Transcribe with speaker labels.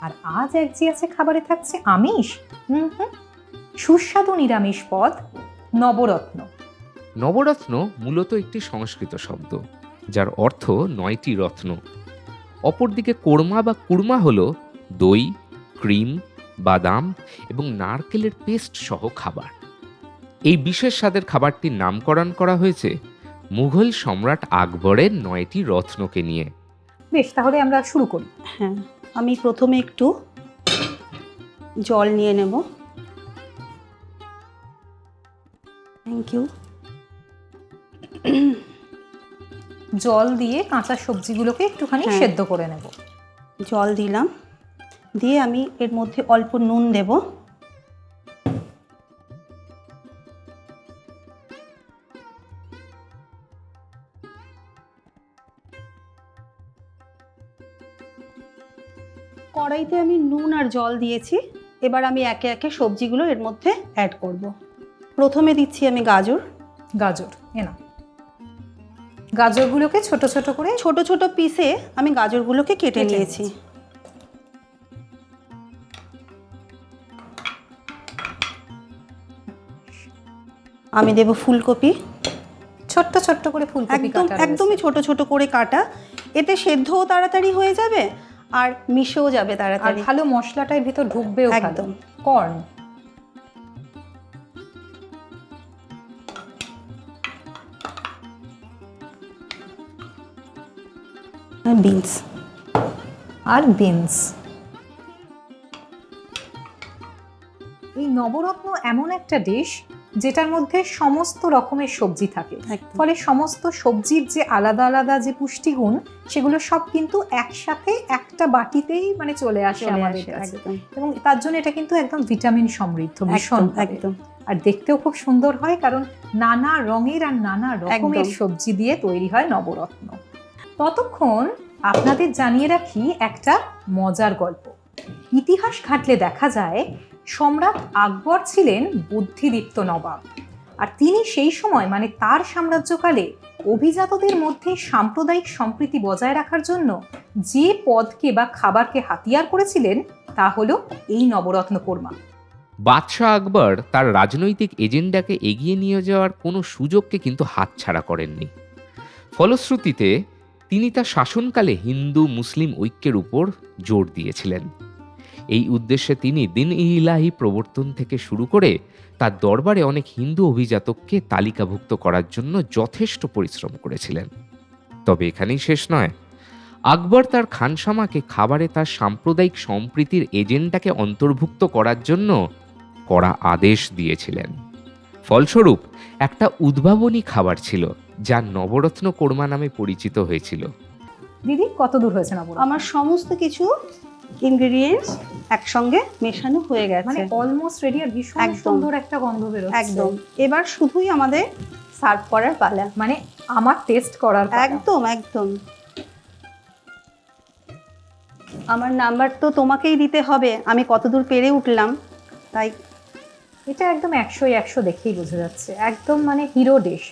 Speaker 1: আর আজ এক জি আছে খাবারে থাকছে আমিষ। হুম, সুস্বাদু নিরামিষ পদ নবরত্ন।
Speaker 2: নবরত্ন মূলত একটি সংস্কৃত শব্দ, যার অর্থ ৯টি রত্ন। অপরদিকে কোর্মা বা কুর্মা হল দই, ক্রিম, বাদাম এবং নারকেলের পেস্ট সহ খাবার। এই বিশেষ স্বাদের খাবারটির নামকরণ করা হয়েছে মুঘল সম্রাট আকবরের ৯টি রত্নকে নিয়ে।
Speaker 1: বেশ, তাহলে আমরা শুরু করি।
Speaker 3: হ্যাঁ, আমি প্রথমে একটু জল নিয়ে নেব। Thank you.
Speaker 1: জল দিয়ে কাঁচা সবজিগুলোকে একটুখানি সেদ্ধ করে নেব।
Speaker 3: জল দিলাম, দিয়ে আমি এর মধ্যে অল্প নুন দেব। কড়াইতে আমি নুন আর জল দিয়েছি। এবার আমি একে একে সবজিগুলো এর মধ্যে অ্যাড করব। প্রথমে দিচ্ছি আমি গাজর।
Speaker 1: গাজর না, গাজরগুলোকে ছোট ছোট করে
Speaker 3: ছোট ছোট পিসে আমি গাজরগুলোকে কেটে নিয়েছি। আমি দেব ফুলকপি,
Speaker 1: ছোট্ট ছোট্ট করে ফুলকপি কাটা,
Speaker 3: একদমই ছোট ছোট করে কাটা। এতে সেদ্ধও তাড়াতাড়ি হয়ে যাবে আর মিশেও যাবে তাড়াতাড়ি,
Speaker 1: ভালো মশলাটার ভিতর ঢুকবেও
Speaker 3: একদম।
Speaker 1: কর্ন,
Speaker 3: বিনস
Speaker 1: আর বিনস। এই নবরত্ন এমন একটা ডিশ যেটার মধ্যে সমস্ত রকমের সবজি থাকে, ফলে সমস্ত সবজির যে আলাদা আলাদা যে পুষ্টিগুণ সেগুলো সব কিন্তু একসাথে একটা বাটিতেই মানে চলে আসে আমাদের কাছে। এবং তার জন্য এটা কিন্তু একদম ভিটামিন সমৃদ্ধ ভীষণ একদম। আর দেখতেও খুব সুন্দর হয়, কারণ নানা রঙের আর নানা রকমের সবজি দিয়ে তৈরি হয় নবরত্ন। ততক্ষণ আপনাদের জানিয়ে রাখি একটা মজার গল্প। ইতিহাস ঘাটলে দেখা যায় সম্রাট আকবর ছিলেন বুদ্ধিদীপ্ত নবাব, আর তিনি সেই সময় মানে তার সাম্রাজ্যকালে অভিজাতদের মধ্যে সাম্প্রদায়িক সম্প্রীতি বজায় রাখার জন্য যে পদকে বা খাবারকে হাতিয়ার করেছিলেন তা হলো এই নবরত্ন কোর্মা।
Speaker 2: বাদশাহ আকবর তার রাজনৈতিক এজেন্ডাকে এগিয়ে নিয়ে যাওয়ার কোনো সুযোগকে কিন্তু হাতছাড়া করেননি। ফলশ্রুতিতে তিনি তার শাসনকালে হিন্দু মুসলিম ঐক্যের উপর জোর দিয়েছিলেন। এই উদ্দেশ্যে তিনি দিন-ই-ইলাহি প্রবর্তন থেকে শুরু করে তার দরবারে অনেক হিন্দু অভিজাতককে তালিকাভুক্ত করার জন্য যথেষ্ট পরিশ্রম করেছিলেন। তবে এখানেই শেষ নয়, আকবর তার খানসামাকে খাবারে তার সাম্প্রদায়িক সম্প্রীতির এজেন্ডাকে অন্তর্ভুক্ত করার জন্য কড়া আদেশ দিয়েছিলেন। ফলস্বরূপ একটা উদ্ভাবনী খাবার ছিল যা নবরত্ন কোর্মা নামে পরিচিত হয়েছিল।
Speaker 1: দিদি, কত দূর হয়েছে নবরত্ন?
Speaker 3: আমার সমস্ত কিছু ইনগ্রেডিয়েন্টস একসঙ্গে মেশানো হয়ে গেছে,
Speaker 1: মানে অলমোস্ট রেডি। আর ভীষণ সুন্দর একটা গন্ধ বেরোচ্ছে
Speaker 3: একদম। এবার শুধুই আমাদের সার্ভ করার পালা,
Speaker 1: মানে আমার টেস্ট করার পালা।
Speaker 3: একদম একদম। আমার নাম্বার তো তোমাকেই দিতে হবে, আমি কতদূর পেরে উঠলাম। তাই
Speaker 1: এটা একদম 100-100 দেখেই বোঝা যাচ্ছে, একদম মানে হিরো ডিশ।